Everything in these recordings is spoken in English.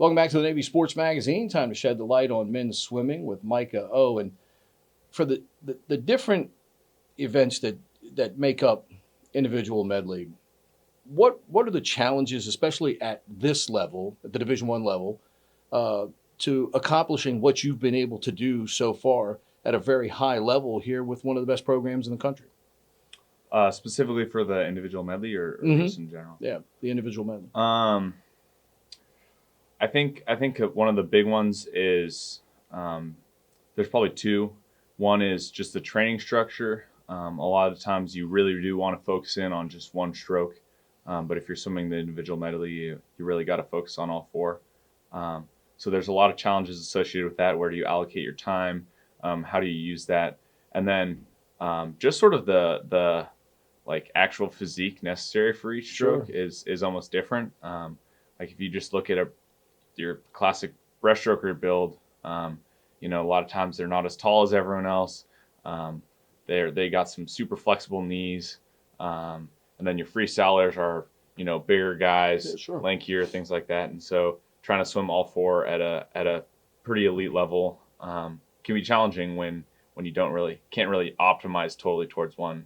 Welcome back to the Navy Sports Magazine. Time to shed the light on men's swimming with Micah O. And for the different events that make up individual medley, what are the challenges, especially at this level, at the Division I level, to accomplishing what you've been able to do so far at a very high level here with one of the best programs in the country? Specifically for the individual medley or just in general? Yeah, the individual medley. I think one of the big ones is there's probably two. One is just the training structure. A lot of times you really do want to focus in on just one stroke, but if you're swimming the individual medley, you really got to focus on all four. So there's a lot of challenges associated with that. Where do you allocate your time? How do you use that? And then just sort of the like actual physique necessary for each stroke is almost different. Like if you just look at your classic breaststroker build, a lot of times they're not as tall as everyone else. They got some super flexible knees, and then your freestylers are bigger guys, lankier, things like that. And so trying to swim all four at a pretty elite level can be challenging when you can't really optimize totally towards one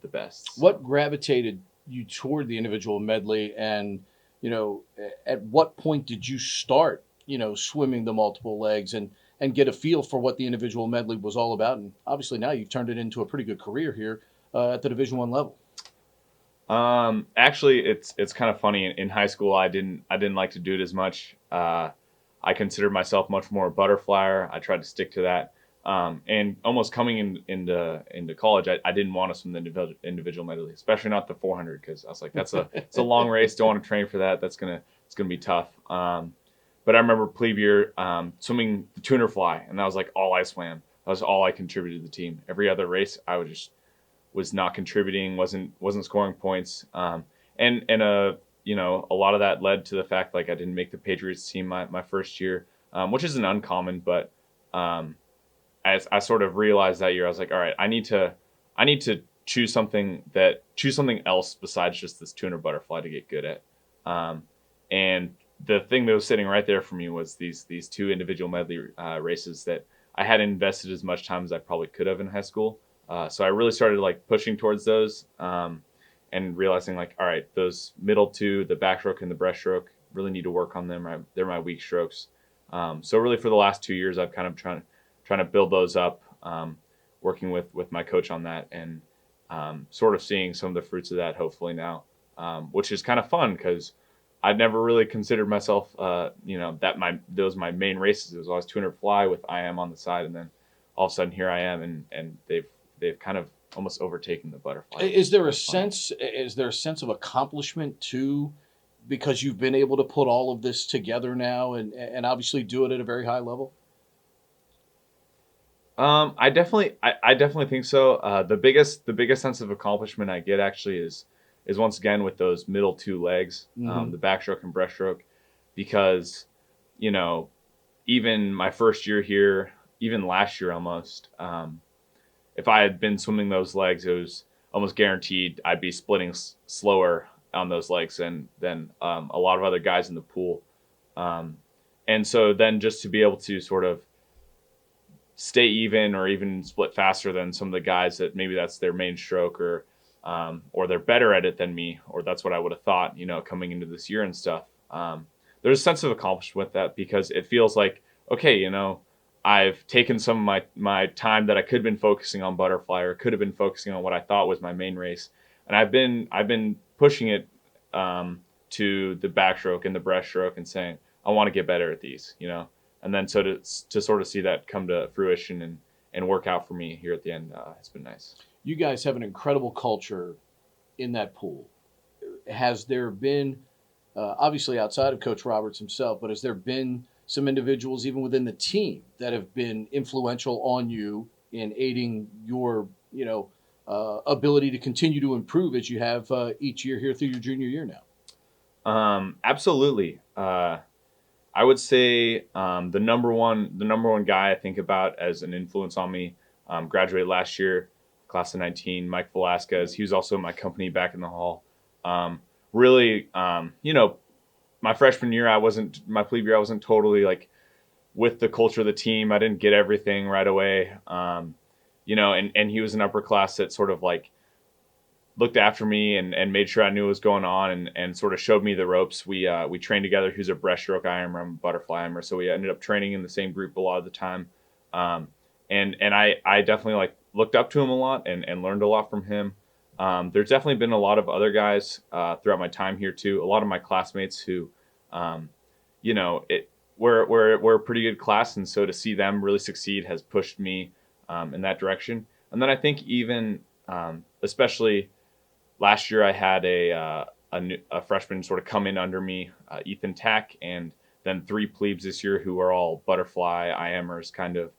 the best. What gravitated you toward the individual medley, and at what point did you start swimming the multiple legs and get a feel for what the individual medley was all about? And obviously now you've turned it into a pretty good career here at the Division I level. Actually, it's kind of funny. In high school, I didn't like to do it as much. I considered myself much more a butterflyer. I tried to stick to that. And almost coming into college, I didn't want to swim the individual medley, especially not the 400, because I was like, it's a long race. Don't want to train for that. It's gonna be tough. But I remember plebe year swimming the tuner fly, and that was like all I swam. That was all I contributed to the team. Every other race, I was not contributing, wasn't scoring points. And a lot of that led to the fact like I didn't make the Patriots team my first year, which isn't uncommon, but I sort of realized that year, I was like, all right, I need to choose something else besides just this tuner butterfly to get good at. And the thing that was sitting right there for me was these two individual medley races that I hadn't invested as much time as I probably could have in high school. So I really started like pushing towards those and realizing like, all right, those middle two, the backstroke and the breaststroke, really need to work on them. They're my weak strokes. So really for the last 2 years, I've kind of trying to build those up, working with my coach on that, and sort of seeing some of the fruits of that hopefully now, which is kind of fun because I'd never really considered myself, those my main races. It was always 200 fly with IM on the side, and then all of a sudden here I am, and they've kind of almost overtaken the butterfly. Is there a sense of accomplishment too, because you've been able to put all of this together now and obviously do it at a very high level? I definitely think so. The biggest sense of accomplishment I get actually is once again with those middle two legs, the backstroke and breaststroke, because even my first year here, even last year almost, if I had been swimming those legs, it was almost guaranteed I'd be splitting slower on those legs than a lot of other guys in the pool, and so then just to be able to sort of stay even or even split faster than some of the guys that maybe that's their main stroke, or they're better at it than me, or that's what I would have thought, coming into this year and stuff. There's a sense of accomplishment with that because it feels like, okay, I've taken some of my time that I could have been focusing on butterfly or could have been focusing on what I thought was my main race, and I've been pushing it to the backstroke and the breaststroke and saying I want to get better at these, and then so to sort of see that come to fruition and work out for me here at the end, it's been nice. You guys have an incredible culture in that pool. Has there been, obviously outside of Coach Roberts himself, but has there been some individuals even within the team that have been influential on you in aiding your, ability to continue to improve as you have each year here through your junior year now? Absolutely. I would say the number one guy I think about as an influence on me, graduated last year, class of 19, Mike Velasquez. He was also in my company back in the hall. Really, my freshman year, my plebe year, I wasn't totally like with the culture of the team. I didn't get everything right away. And he was an upper class that sort of like looked after me and made sure I knew what was going on and sort of showed me the ropes. We trained together. He was a breaststroke IMer, I'm a butterfly IMer, so we ended up training in the same group a lot of the time. And I definitely like looked up to him a lot and learned a lot from him. There's definitely been a lot of other guys throughout my time here too. A lot of my classmates who, um, you know, it we're a pretty good class, and so to see them really succeed has pushed me in that direction. And then I think even especially last year, I had a freshman sort of come in under me, Ethan Tack, and then 3 plebes this year who are all butterfly IMers kind of,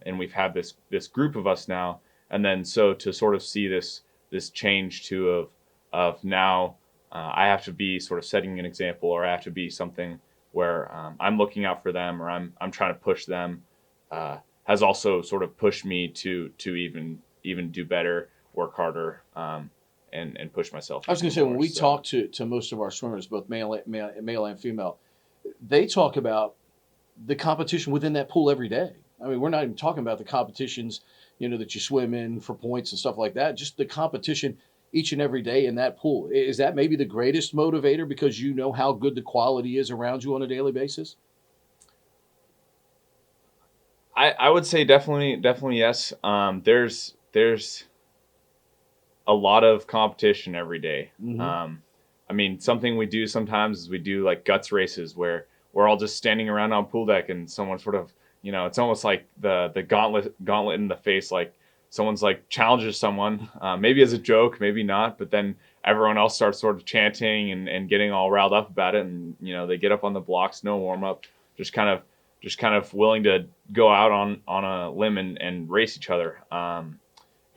and we've had this group of us now. And then so to sort of see this change to of now I have to be sort of setting an example, or I have to be something where I'm looking out for them, or I'm trying to push them, has also sort of pushed me to even do better, work harder. And push myself. I was going to say, when we talk to most of our swimmers, both male and female, they talk about the competition within that pool every day. I mean, we're not even talking about the competitions, that you swim in for points and stuff like that. Just the competition each and every day in that pool. Is that maybe the greatest motivator because you know how good the quality is around you on a daily basis? I would say definitely yes. There's a lot of competition every day. Mm-hmm. I mean, something we do sometimes is we do like guts races where we're all just standing around on pool deck and someone sort of, it's almost like the gauntlet in the face. Like someone's like challenges someone, maybe as a joke, maybe not, but then everyone else starts sort of chanting and getting all riled up about it. And, they get up on the blocks, no warm up, just kind of willing to go out on a limb and race each other.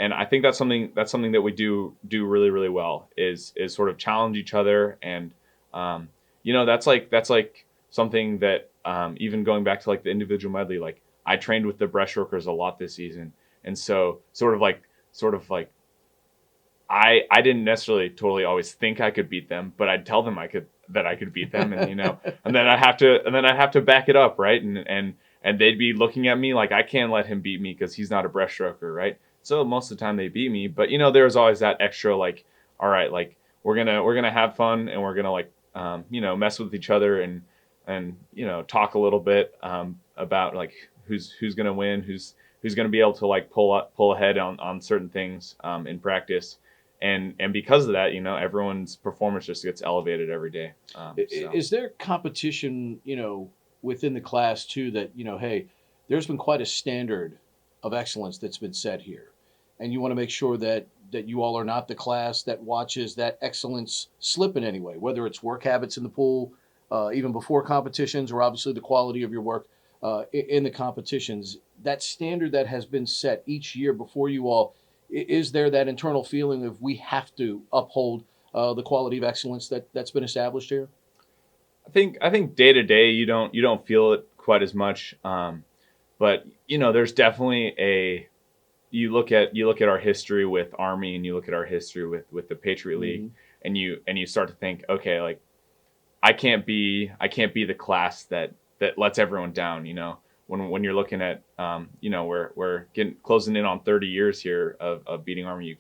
And I think that's something that we do really really well is sort of challenge each other. And that's like something that even going back to like the individual medley, like I trained with the breaststrokers a lot this season, and so sort of like I didn't necessarily totally always think I could beat them, but I'd tell them I could beat them, and and then I have to back it up, right? And they'd be looking at me like I can't let him beat me because he's not a breaststroker, right? So most of the time they beat me, but there's always that extra like, all right, like we're gonna have fun and we're gonna like mess with each other and talk a little bit about like who's gonna win, who's gonna be able to like pull ahead on certain things in practice. And because of that, everyone's performance just gets elevated every day. Is there competition, within the class too that, hey, there's been quite a standard of excellence that's been set here. And you want to make sure that you all are not the class that watches that excellence slip in any way, whether it's work habits in the pool, even before competitions, or obviously the quality of your work in the competitions. That standard that has been set each year before you all, is there that internal feeling of we have to uphold the quality of excellence that's been established here? I think day to day you don't feel it quite as much, but there's definitely you look at our history with Army and you look at our history with the Patriot League, Mm-hmm. and you start to think, okay, like I can't be the class that lets everyone down. When you're looking at we're getting closing in on 30 years here of beating Army,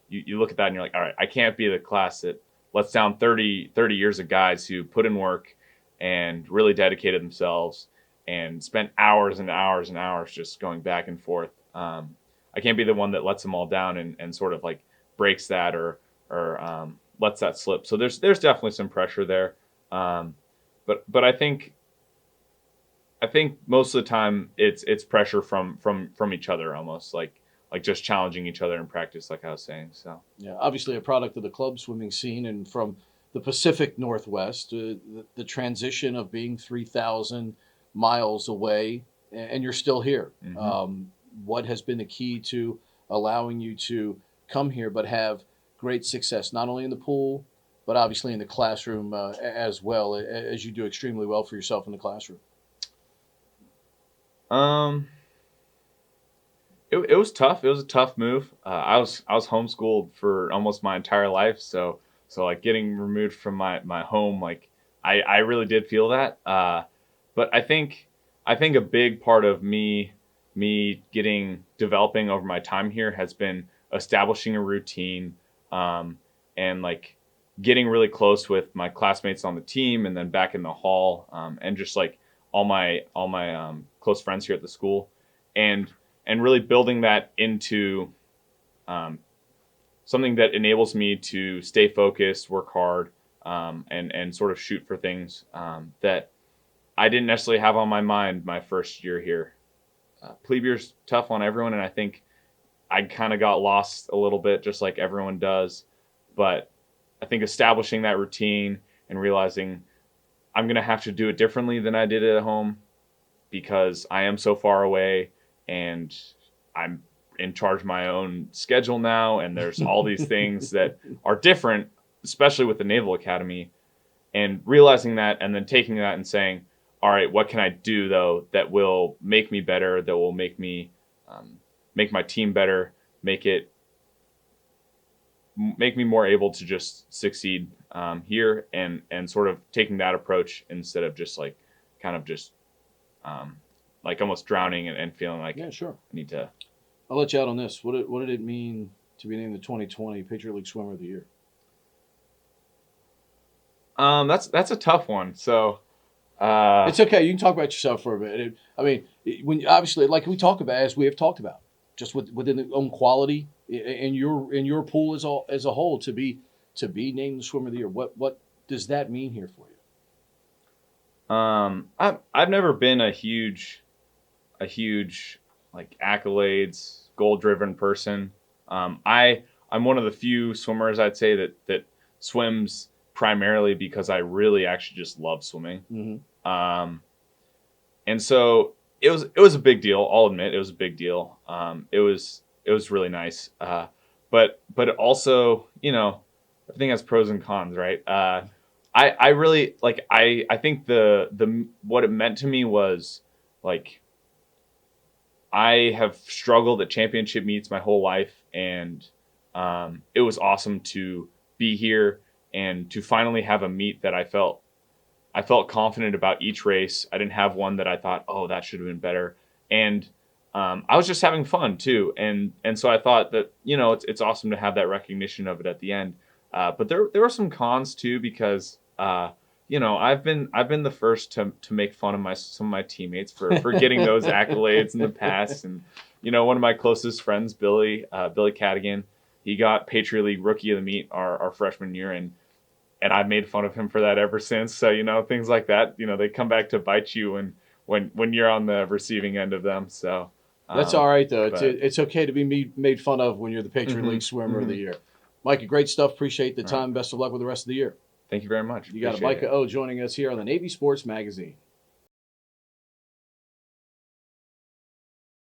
you look at that and you're like, all right, I can't be the class that lets down 30 years of guys who put in work and really dedicated themselves and spent hours and hours and hours just going back and forth. I can't be the one that lets them all down and sort of like breaks that or lets that slip. So there's definitely some pressure there. But I think most of the time it's pressure from each other, almost like just challenging each other in practice, like I was saying. So Yeah, obviously a product of the club swimming scene and from the Pacific Northwest, the transition of being 3,000 miles away, and you're still here. mm-hmm. What has been the key to allowing you to come here but have great success, not only in the pool, but obviously in the classroom as well, as you do extremely well for yourself in the classroom? um it was tough. It was a tough move. I was homeschooled for almost my entire life, so like getting removed from my home, like I really did feel that. But I think a big part of me developing over my time here has been establishing a routine, and like getting really close with my classmates on the team and then back in the hall, and just like all my close friends here at the school, and really building that into something that enables me to stay focused, work hard, and sort of shoot for things that I didn't necessarily have on my mind my first year here. Plebe year's tough on everyone, and I think I kind of got lost a little bit, just like everyone does. But I think establishing that routine and realizing I'm going to have to do it differently than I did at home because I am so far away and I'm in charge of my own schedule now. And there's all these things that are different, especially with the Naval Academy, and realizing that and then taking that and saying, all right, what can I do though that will make me better, that will make me make my team better, make me more able to just succeed here, and sort of taking that approach instead of just like kind of just like almost drowning and feeling like Yeah, sure. I need to. I'll let you out on this. What did it mean to be named the 2020 Patriot League Swimmer of the Year? That's a tough one. So It's okay. You can talk about yourself for a bit. When obviously, like we talk about, as we have talked about, just within the own quality in your pool as a whole to be named the Swimmer of the Year. What does that mean here for you? I've never been a huge like accolades, goal driven person. I'm one of the few swimmers I'd say that swims primarily because I really actually just love swimming. Mm-hmm. And so it was a big deal. I'll admit it was a big deal. It was really nice. But also, everything has pros and cons, right? I really like, I think the what it meant to me was like, I have struggled at championship meets my whole life, and it was awesome to be here and to finally have a meet that I felt confident about each race. I didn't have one that I thought, oh, that should have been better. And I was just having fun too. And so I thought that, it's awesome to have that recognition of it at the end. But there were some cons too, because, I've been the first to make fun of some of my teammates for getting those accolades in the past. And, one of my closest friends, Billy Cadigan, he got Patriot League Rookie of the Meet our freshman year. And I've made fun of him for that ever since. So, things like that, they come back to bite you when you're on the receiving end of them. So that's all right, though. It's okay to be made fun of when you're the Patriot League Swimmer of the Year. Micah, great stuff. Appreciate the time. Best of luck with the rest of the year. Thank you very much. You got Micah O joining us here on the Navy Sports Magazine.